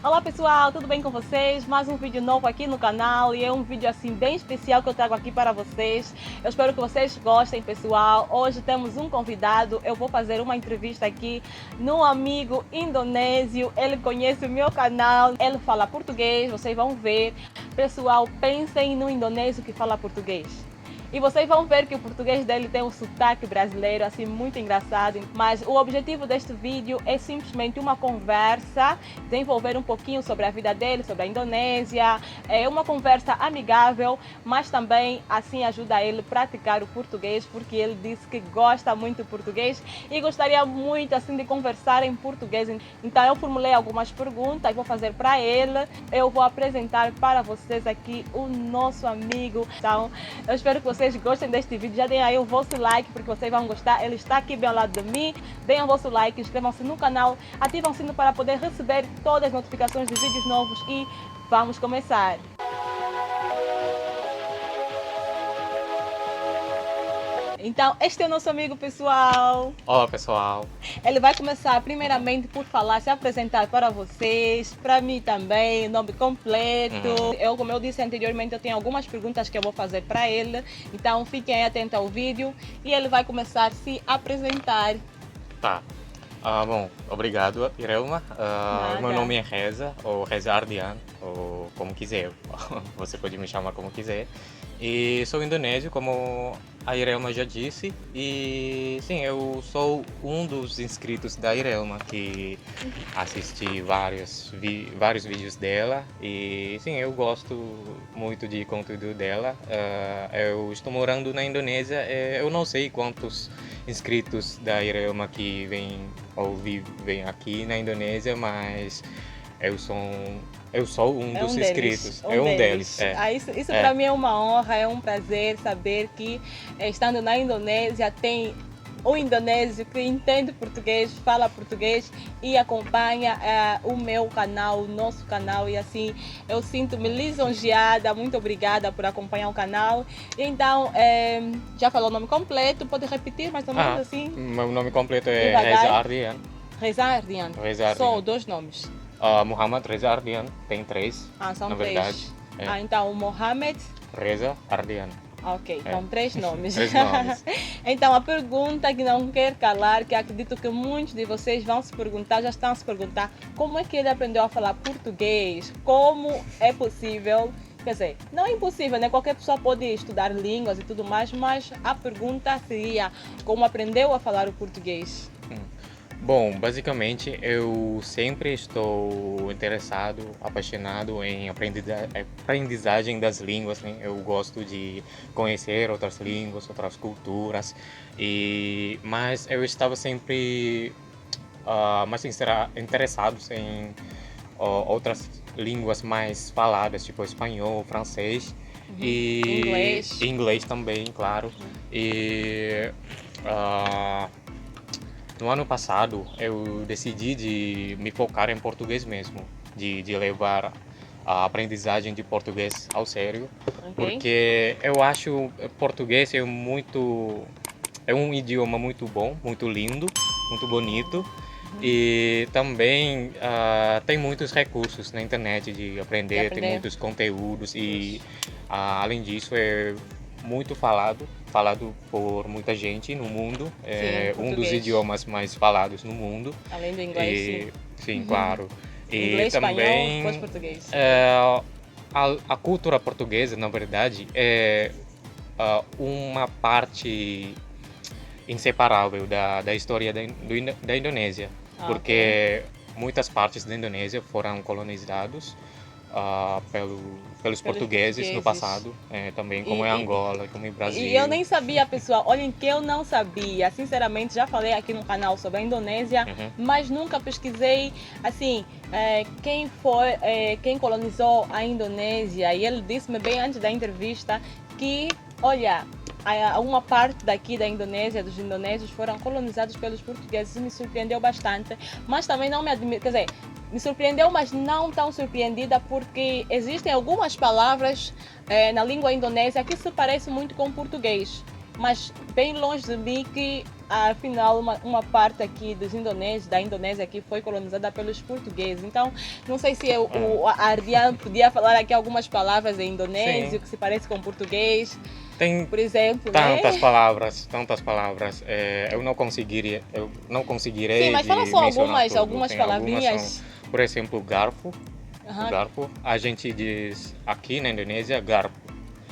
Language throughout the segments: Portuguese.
Olá pessoal, tudo bem com vocês? Mais um vídeo novo aqui no canal e é um vídeo assim bem especial que eu trago aqui para vocês. Eu espero que vocês gostem, pessoal. Hoje temos um convidado, eu vou fazer uma entrevista aqui no amigo indonésio. Ele conhece o meu canal, ele fala português, vocês vão ver. Pessoal, pensem no indonésio que fala português. E vocês vão ver que o português dele tem um sotaque brasileiro, assim, muito engraçado. Mas o objetivo deste vídeo é simplesmente uma conversa, desenvolver um pouquinho sobre a vida dele, sobre a Indonésia. É uma conversa amigável, mas também, assim, ajuda ele a praticar o português, porque ele disse que gosta muito do português e gostaria muito, assim, de conversar em português. Então, eu formulei algumas perguntas, vou fazer para ele. Eu vou apresentar para vocês aqui o nosso amigo. Então, eu espero que vocês gostem deste vídeo, já deem aí o vosso like porque vocês vão gostar, ele está aqui bem ao lado de mim. Deem o vosso like, inscrevam-se no canal, ativam o sino para poder receber todas as notificações de vídeos novos e vamos começar. Então, este é o nosso amigo, pessoal. Olá, pessoal. Ele vai começar primeiramente por falar, se apresentar para vocês, para mim também, nome completo. Como eu disse anteriormente, eu tenho algumas perguntas que eu vou fazer para ele. Então, fiquem aí atentos ao vídeo e ele vai começar a se apresentar. Tá. Bom, obrigado, Irelma. Meu nome é Reza, ou Reza Ardian, ou como quiser. Você pode me chamar como quiser. E sou indonésio, como a Irelma já disse. E sim, eu sou um dos inscritos da Irelma, que assisti vários vídeos dela. E sim, eu gosto muito de conteúdo dela. Eu estou morando na Indonésia. Eu não sei quantos inscritos da Irelma que vivem aqui na Indonésia, mas eu sou um dos inscritos. É um deles. Isso para mim é uma honra, é um prazer saber que, estando na Indonésia, tem um indonésio que entende português, fala português e acompanha o meu canal, o nosso canal, e assim eu sinto-me lisonjeada. Muito obrigada por acompanhar o canal. Então, já falou o nome completo, pode repetir mais ou menos assim? Meu nome completo é Devagar. Reza Ardian. Reza Ardian. Só dois nomes. Muhammad Reza Ardian, tem três, são na três. verdade. Então o Mohamed Reza Ardian. Ok, então três nomes. Três nomes. Então a pergunta que não quer calar, que acredito que muitos de vocês vão se perguntar, já estão a se perguntar, como é que ele aprendeu a falar português? Como é possível? Quer dizer, não é impossível, né? Qualquer pessoa pode estudar línguas e tudo mais, mas a pergunta seria, como aprendeu a falar o português? Bom, basicamente eu sempre estou interessado, apaixonado em aprendizagem das línguas, né? Eu gosto de conhecer outras línguas, outras culturas, mas eu estava sempre mais interessado em outras línguas mais faladas, tipo espanhol, francês e inglês também, claro. No ano passado, eu decidi de me focar em português mesmo, de levar a aprendizagem de português ao sério, porque eu acho português é um idioma muito bom, muito lindo, muito bonito, e também tem muitos recursos na internet de aprender, tem muitos conteúdos e além disso é muito falado por muita gente no mundo. É um dos idiomas mais falados no mundo. Além do inglês, sim, claro. Inglês, e também, espanhol, depois português. A cultura portuguesa, na verdade, é uma parte inseparável da história da Indonésia. Porque muitas partes da Indonésia foram colonizados pelos portugueses no passado, também como em Angola, como em Brasil. E eu nem sabia, pessoal, olhem que eu não sabia, sinceramente, já falei aqui no canal sobre a Indonésia, mas nunca pesquisei, assim, quem colonizou a Indonésia, e ele disse-me bem antes da entrevista que, olha, uma parte daqui da Indonésia, dos indonésios, foram colonizados pelos portugueses. Isso me surpreendeu bastante, mas também não me admiro, quer dizer, me surpreendeu, mas não tão surpreendida, porque existem algumas palavras na língua indonésia que se parecem muito com o português. mas bem longe de mim que afinal uma parte aqui da Indonésia aqui foi colonizada pelos portugueses. Então não sei se o Ardian podia falar aqui algumas palavras em indonésio Sim. que se parece com português, Tem por exemplo, tantas né? palavras. Eu não conseguirei Sim, mas fala de só mencionar tudo. algumas Tem palavrinhas. são, por exemplo, garfo. Aham. Garfo. A gente diz aqui na Indonésia garfo.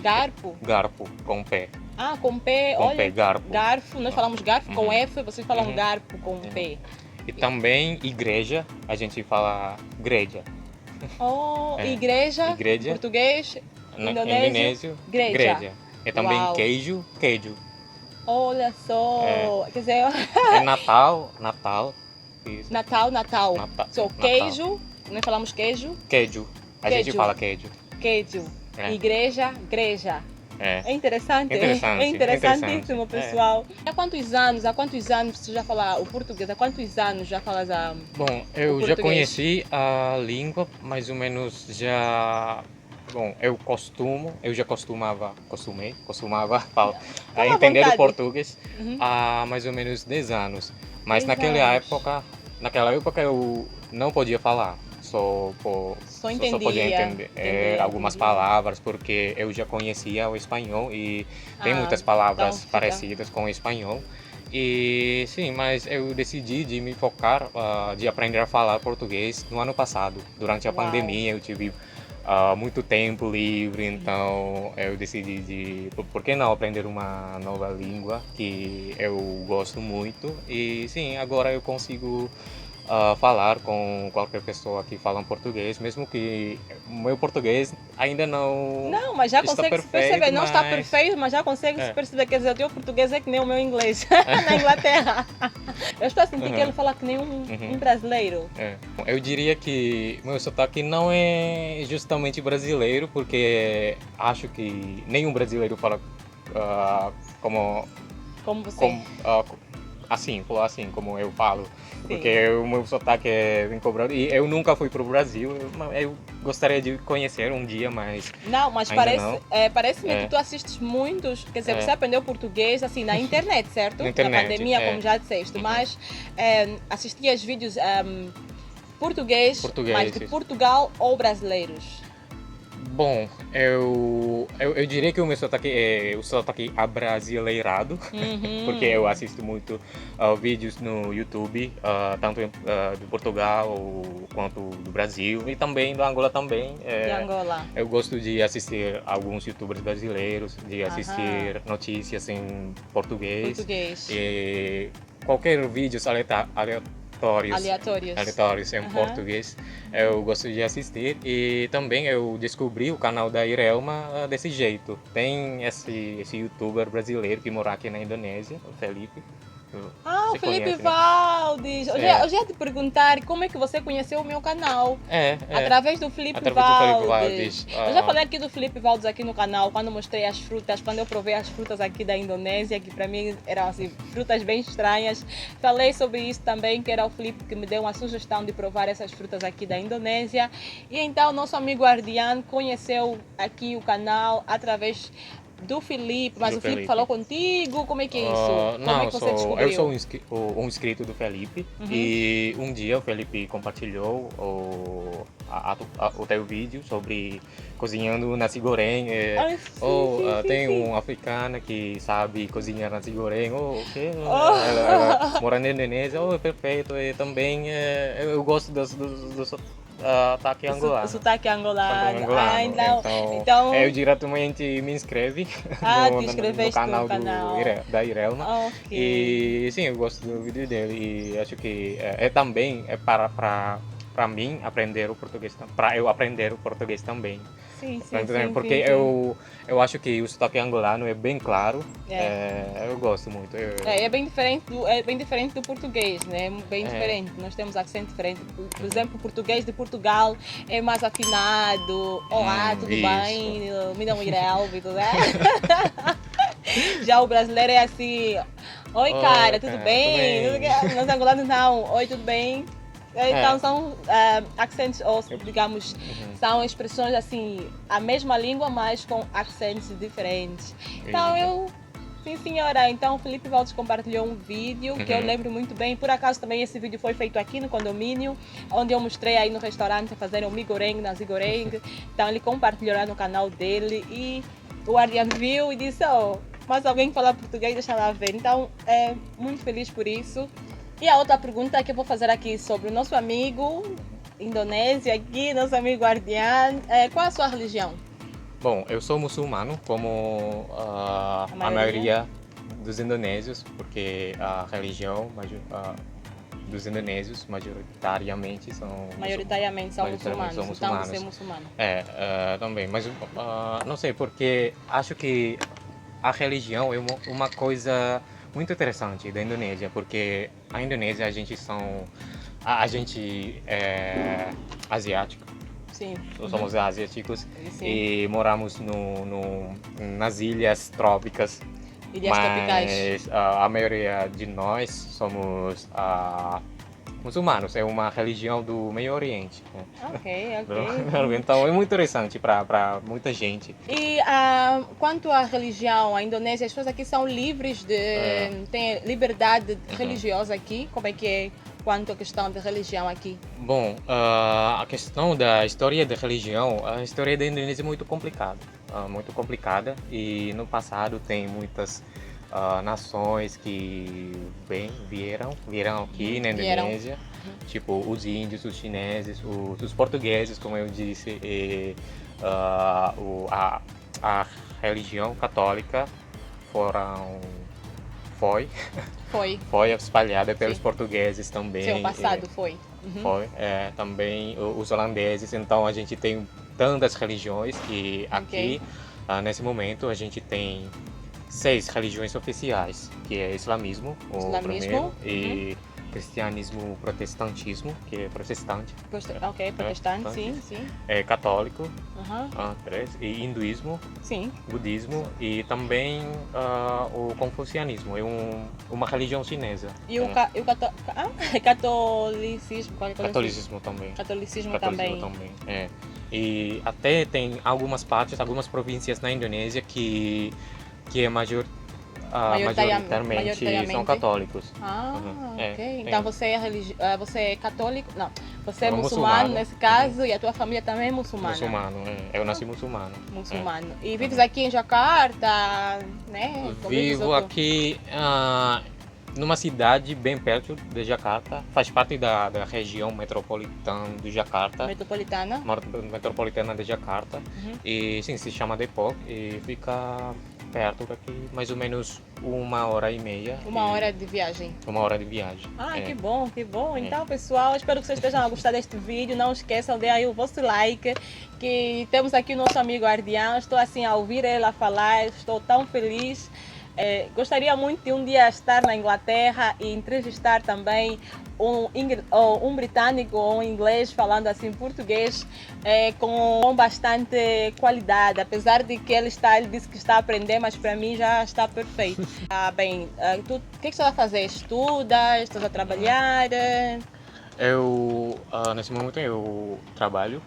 Garfo. Garfo com P. Ah, com P, Com olha. P, garfo. Garfo, nós falamos garfo com Uhum. F, vocês falam Uhum. garfo com P. E também igreja, a gente fala greja. Oh, É. igreja, Igreja. português, Em indonésio, indonésio, greja. greja. E também Uau. queijo. Olha só, quer dizer, É Natal. Isso. Natal. So, Natal. queijo, nós falamos queijo, Queijo. A gente Queijo. fala queijo. queijo. É. Igreja, greja. É. É interessante, Interessante, é interessantíssimo, interessante. pessoal. Há quantos anos você já fala o português? Há quantos anos já falas a... Bom, eu O já português. conheci a língua mais ou menos já. Bom, eu já costumava falar, à entender vontade. o português Uhum. há mais ou menos 10 anos. Mas 10 naquela época eu não podia falar, Só só entendia. podia entender algumas entendia. palavras, porque eu já conhecia o espanhol e tem muitas então palavras fica- parecidas com o espanhol. E sim, mas eu decidi de me focar, de aprender a falar português no ano passado. Durante a Uau. pandemia eu tive muito tempo livre, então eu decidi por que não aprender uma nova língua que eu gosto muito. E sim, agora eu consigo falar com qualquer pessoa que fala português, mesmo que o meu português ainda não. Não, mas já Está consegue se perfeito, perceber. Não está mas- perfeito, mas já consegue se É. perceber. Quer dizer, o teu português é que nem o meu inglês na Inglaterra. Eu estou a sentir que ele fala que nem um brasileiro. É. Eu diria que meu sotaque não é justamente brasileiro, porque acho que nenhum brasileiro fala como Como você. assim como eu falo. Sim. Porque o meu sotaque é bem cobrado e eu nunca fui para o Brasil. Eu gostaria de conhecer um dia, mas Não, mas Ainda parece, não. parece-me É. que tu assistes muitos, quer dizer, É. você aprendeu português assim na internet, certo? Na internet, Na pandemia, é. como já disseste, Uhum. mas assistias vídeos português, Português, mas de isso. Portugal ou brasileiros? bom, eu diria que o meu sotaque é o sotaque abrasileirado. Uhum. Porque eu assisto muito vídeos no YouTube, tanto de Portugal quanto do Brasil e também do Angola também. De Angola. Eu gosto de assistir alguns youtubers brasileiros, de assistir notícias em português. E qualquer vídeos aleatórios em Aham. português eu gosto de assistir. E também eu descobri o canal da Irelma desse jeito. Tem esse youtuber brasileiro que mora aqui na Indonésia, o Felipe. Ah, o Você Felipe conhece, né? Valdes. Eu É. já ia te perguntar como é que você conheceu o meu canal. É. Através do Felipe Através do Felipe Valdes. Valdes. Eu já falei aqui do Felipe Valdes aqui no canal, quando mostrei as frutas, quando eu provei as frutas aqui da Indonésia, que para mim eram assim, frutas bem estranhas. Falei sobre isso também, que era o Felipe que me deu uma sugestão de provar essas frutas aqui da Indonésia. E então nosso amigo Ardian conheceu aqui o canal através do Felipe, mas Do o Felipe Felipe. falou contigo, como é que é isso? Como Não, é que você descobriu? eu sou um inscrito do Felipe. Uhum. E um dia o Felipe compartilhou o teu vídeo sobre cozinhando nasi goreng. Ai, sim, Tem sim. um africano que sabe cozinhar nasi goreng. O quê? Oh. Ela mora na Indonésia. Perfeito. E também eu gosto do sotaque angolano. O sotaque angolano. Angolano. Ah, Então, então eu diretamente me inscrevi te no inscreveste canal, no canal. da Irelma. Ok. E sim, eu gosto do vídeo dele e acho que também para mim aprender o português, para eu aprender o português também. Sim, Tá entendendo? sim, Porque sim. eu acho que o sotaque angolano é bem claro. É. Eu gosto muito. É bem diferente do português, né? Bem diferente. Nós temos acento diferente. Por exemplo, o português de Portugal é mais afinado. Olá, tudo isso. bem? Me dá um irelve, tudo bem? Já o brasileiro é assim, oi cara, tudo cara, bem? tudo bem. Nós angolanos não, oi, tudo bem? Então são acentos, ou digamos, são expressões assim, a mesma língua, mas com acentos diferentes. Então eu Sim, senhora. Então, o Felipe Valdes compartilhou um vídeo que eu lembro muito bem. Por acaso, também esse vídeo foi feito aqui no condomínio, onde eu mostrei aí no restaurante a fazer o migoreng na zigoreng. Então, ele compartilhou lá no canal dele e o Ardian viu e disse, oh, mas alguém fala português, deixa lá ver. Então, muito feliz por isso. E a outra pergunta que eu vou fazer aqui sobre o nosso amigo Indonésia aqui, nosso amigo Ardian. Qual a sua religião? Bom, eu sou muçulmano, como a maioria dos indonésios, porque a religião dos indonésios majoritariamente são muçulmanos. Então você é muçulmano. Também, mas não sei, porque acho que a religião é uma coisa muito interessante da Indonésia, porque a Indonésia a gente é asiático. Sim. Somos asiáticos. Sim. E moramos nas ilhas trópicas. Ilhas tropicais. A maioria de nós somos muçulmanos. É uma religião do Meio Oriente. Ok. Então é muito interessante para muita gente. E quanto à religião, a Indonésia, as pessoas aqui são livres têm liberdade religiosa aqui? Como é que é quanto à questão da religião aqui? Bom, a questão da história da religião, a história da Indonésia é muito complicada e no passado tem muitas nações que vieram aqui na Indonésia, tipo os índios, os chineses, os portugueses, como eu disse, e a religião católica foi espalhada pelos portugueses também. Seu passado foi. Foi, também os holandeses. Então a gente tem tantas religiões que aqui, nesse momento, a gente tem 6 religiões oficiais, que é islamismo, o primeiro, e cristianismo, protestantismo, que é protestante. Protestante, sim. É católico, 3, e hinduísmo, sim, budismo e também o confucianismo, é uma religião chinesa. E o catolicismo? Catolicismo também. Catolicismo também. E até tem algumas províncias na Indonésia que é majoritariamente são católicos. Ok. Então você é católico? Não, você é muçulmano nesse caso e a tua família também é muçulmana? Muçulmano, eu nasci muçulmano. Muçulmano. E vives aqui em Jacarta, né? Vivo aqui numa cidade bem perto de Jacarta, faz parte da região metropolitana de Jacarta. Metropolitana de Jacarta. E sim, se chama Depok e fica perto daqui, mais ou menos 1h30. Uma hora de viagem. Que bom. Então, pessoal, espero que vocês estejam a gostar deste vídeo. Não esqueçam de aí o vosso like, que temos aqui o nosso amigo Ardian. Estou assim a ouvir ele falar, estou tão feliz. Gostaria muito de um dia estar na Inglaterra e entrevistar também um britânico ou um inglês falando assim português com bastante qualidade, apesar de que ele disse que está a aprender, mas para mim já está perfeito. Tu, o que você vai fazer? Estudas? Estás a trabalhar? Nesse momento eu trabalho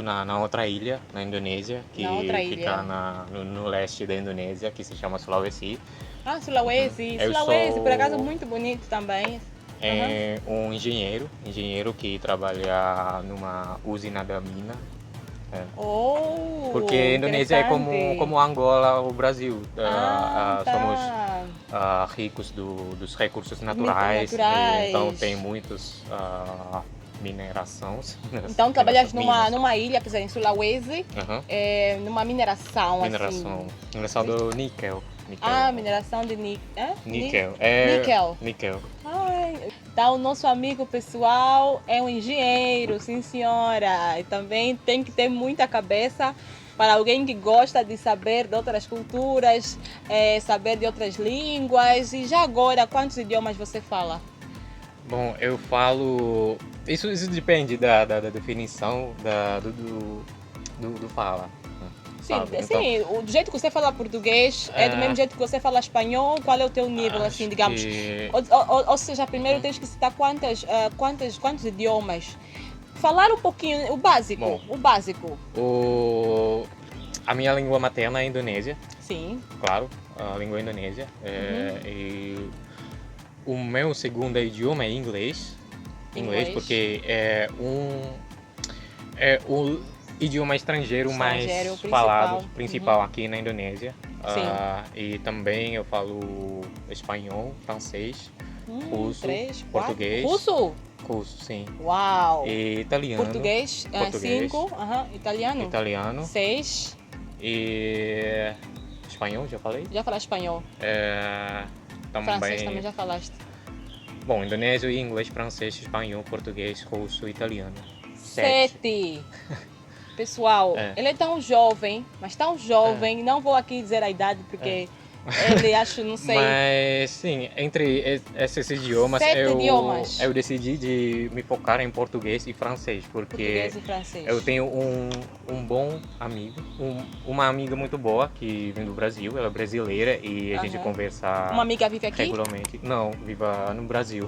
na outra ilha, na Indonésia, que fica no leste da Indonésia, que se chama Sulawesi. Sulawesi, por acaso muito bonito também. É um engenheiro que trabalha numa usina da mina. Porque a Indonésia é como Angola, o Brasil. Somos ricos dos recursos naturais. Então tem muitas minerações. Então trabalhas numa ilha, quer dizer, em Sulawesi, numa mineração. Mineração do níquel. Mineração de níquel. Níquel. Então, o nosso amigo pessoal é um engenheiro, sim senhora. E também tem que ter muita cabeça para alguém que gosta de saber de outras culturas, saber de outras línguas. E já agora, quantos idiomas você fala? Bom, eu falo... Isso depende da definição do fala. Sim, do jeito que você fala português é do mesmo jeito que você fala espanhol. Qual é o teu nível, assim, digamos? Ou seja, primeiro tens que citar quantos idiomas. Falar um pouquinho, o básico. Bom, o básico. a minha língua materna é Indonésia, Sim. claro, a língua Indonésia. E o meu segundo idioma é inglês. Inglês, porque é o idioma estrangeiro mais principal. falado, principal aqui na Indonésia. Sim. E também eu falo espanhol, francês, russo, 3, 4. português. Russo? Russo, sim. Uau! E italiano. Português, 5. Italiano? Italiano. 6. E espanhol, já falei? Já falaste espanhol. Francês também já falaste. Bom, indonésio, inglês, francês, espanhol, português, russo, italiano. 7. Pessoal, ele é tão jovem, mas tão jovem, não vou aqui dizer a idade porque ele acho, não sei. Mas sim, entre esses idiomas, 7 idiomas. Eu decidi de me focar em português e francês, porque português e francês. Eu tenho um bom amigo, uma amiga muito boa que vem do Brasil, ela é brasileira e a gente conversa. Uma amiga vive aqui? Regularmente. Não, viva no Brasil.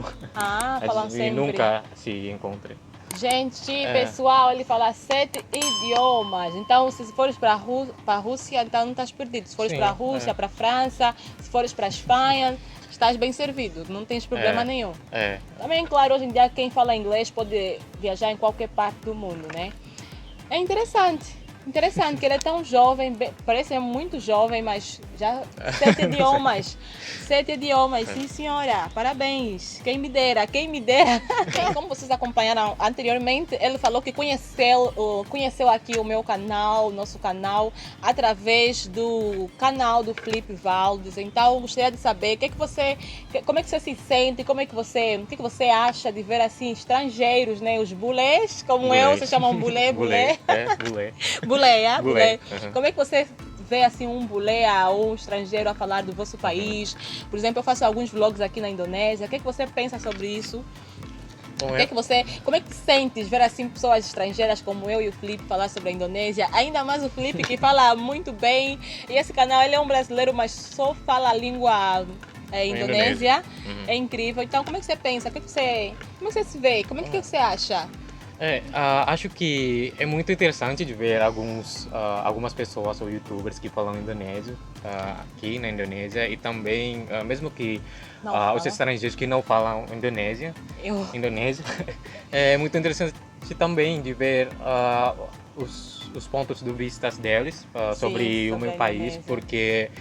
Falam sempre. Nunca se encontra. Gente, pessoal, ele fala 7 idiomas. Então, se fores para a Rússia, então não estás perdido. Se fores para a Rússia, para a França, se fores para a Espanha, estás bem servido. Não tens problema nenhum. Também, claro, hoje em dia, quem fala inglês pode viajar em qualquer parte do mundo, né? É interessante. Interessante que ele é tão jovem, parece muito jovem, mas já 7 idiomas. 7 idiomas, sim senhora, parabéns. Quem me dera, quem me dera. Como vocês acompanharam anteriormente, ele falou que conheceu aqui o meu canal, o nosso canal, através do canal do Felipe Valdes. Então, gostaria de saber como é que você se sente, o que você acha de ver assim estrangeiros, né? Os bulés, como vocês chamam bulé. Bulé. Bulé. Como é que você vê assim um bulé ou um estrangeiro a falar do vosso país? Por exemplo, eu faço alguns vlogs aqui na Indonésia. O que é que você pensa sobre isso? Como é que sentes ver assim pessoas estrangeiras como eu e o Felipe falar sobre a Indonésia? Ainda mais o Felipe que fala muito bem. E esse canal, ele é um brasileiro, mas só fala a língua Indonésia. É incrível. Então, como é que você pensa? Como é que você se vê? Como é que você acha? Acho que é muito interessante de ver algumas pessoas ou youtubers que falam indonésio aqui na Indonésia e também, mesmo que os estrangeiros que não falam indonésio, é muito interessante também de ver os pontos de vista deles sobre o meu país, porque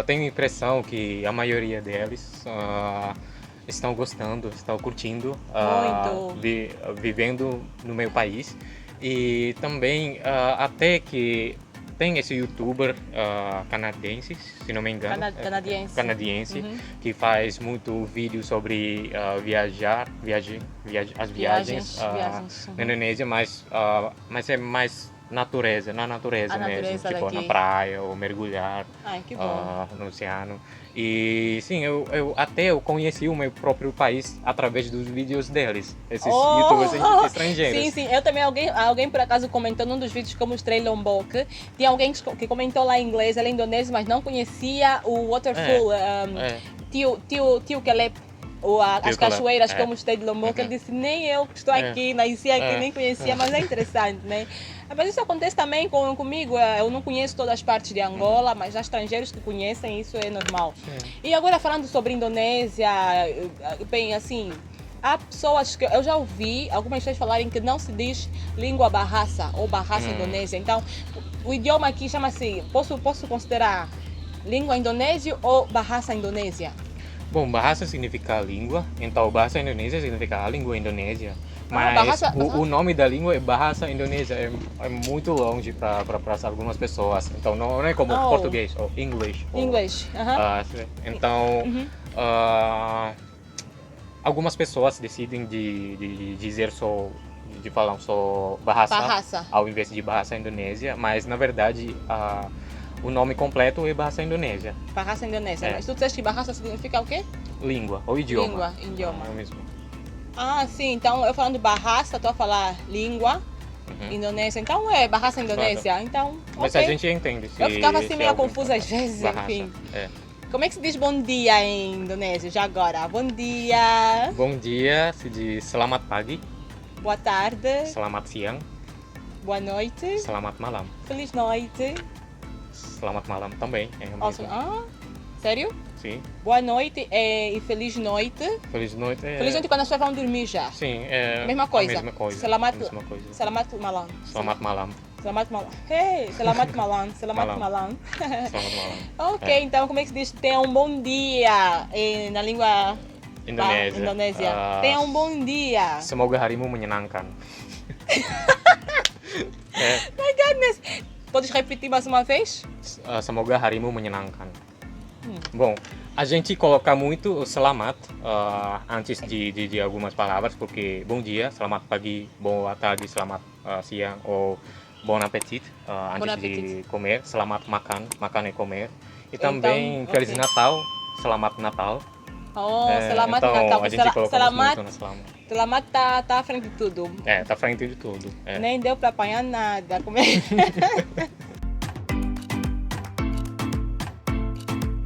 tenho a impressão que a maioria deles estão gostando, estão curtindo, vivendo no meu país. E também até que tem esse youtuber canadense, se não me engano, canadiense, que faz muito vídeo sobre as viagens na Indonésia, mas é mais na natureza mesmo, tipo na praia ou mergulhar no oceano. E sim, eu conheci o meu próprio país através dos vídeos deles, esses youtubers estrangeiros. Sim, eu também, alguém por acaso comentou num dos vídeos que eu mostrei Lombok, tinha alguém que comentou lá em inglês, ele é indonésio, mas não conhecia o Waterfall, Tio Kelep. As cachoeiras que eu mostrei de Lombok, ele disse, nem eu que estou aqui, nasci aqui, nem conhecia, mas é interessante, né? Mas isso acontece também comigo, eu não conheço todas as partes de Angola, mas há estrangeiros que conhecem, isso é normal. E agora falando sobre Indonésia, bem, assim, há pessoas que eu já ouvi, algumas pessoas falarem que não se diz língua Bahasa ou Bahasa Indonésia, então o idioma aqui chama-se, posso considerar língua indonésia ou Bahasa Indonésia? Bom, Bahasa significa língua, então Bahasa Indonésia significa a língua indonésia. Mas o nome da língua é Bahasa Indonésia, é muito longe para algumas pessoas. Então não é como português ou English. Então algumas pessoas decidem de dizer de falar só Bahasa ao invés de Bahasa Indonésia, mas na verdade o nome completo é Bahasa Indonésia. Bahasa Indonésia. Mas tu disseste que Bahasa significa o quê? Língua ou idioma. Idioma. É o mesmo. Sim. Então eu falando Bahasa, tu a falar língua Indonésia. Então é Bahasa Indonésia. Então, mas a gente entende. Eu ficava assim meio confusa às vezes, enfim. Como é que se diz bom dia em indonésio? Já agora. Bom dia. Bom dia se diz Selamat pagi. Boa tarde. Selamat siang. Boa noite. Selamat malam. Feliz noite. selamat malam também. É o Nossa, mesmo. sério? Sim. Boa noite e feliz noite. Feliz noite é... Feliz noite quando as pessoas vão dormir já. Sim, é A mesma coisa. a mesma coisa. Selamat, A mesma coisa. selamat malam. Selamat malam. Selamat malam. Hey, selamat malam. Selamat Malam. malam. Selamat malam. Ok, então como é que se diz? Tenha um bom dia na língua Indonésia. Indonésia. Ah, Tenha um bom dia. Semoga harimu menyenangkan. My goodness. Podes repetir mais uma vez? Semoga harimu menyenangkan. Bom, a gente coloca muito o selamat antes de algumas palavras, porque bom dia, selamat pagi, boa tarde, selamat siang, ou bon appetit antes de comer, selamat makan, makan é comer. E também Feliz ok. Natal, selamat Natal. Oh, selamat então, Natal. a gente coloca Selamat, muito no selamat. selamat tá à frente de tudo. É, tá frente de tudo. É. Nem deu pra apanhar nada. Como é?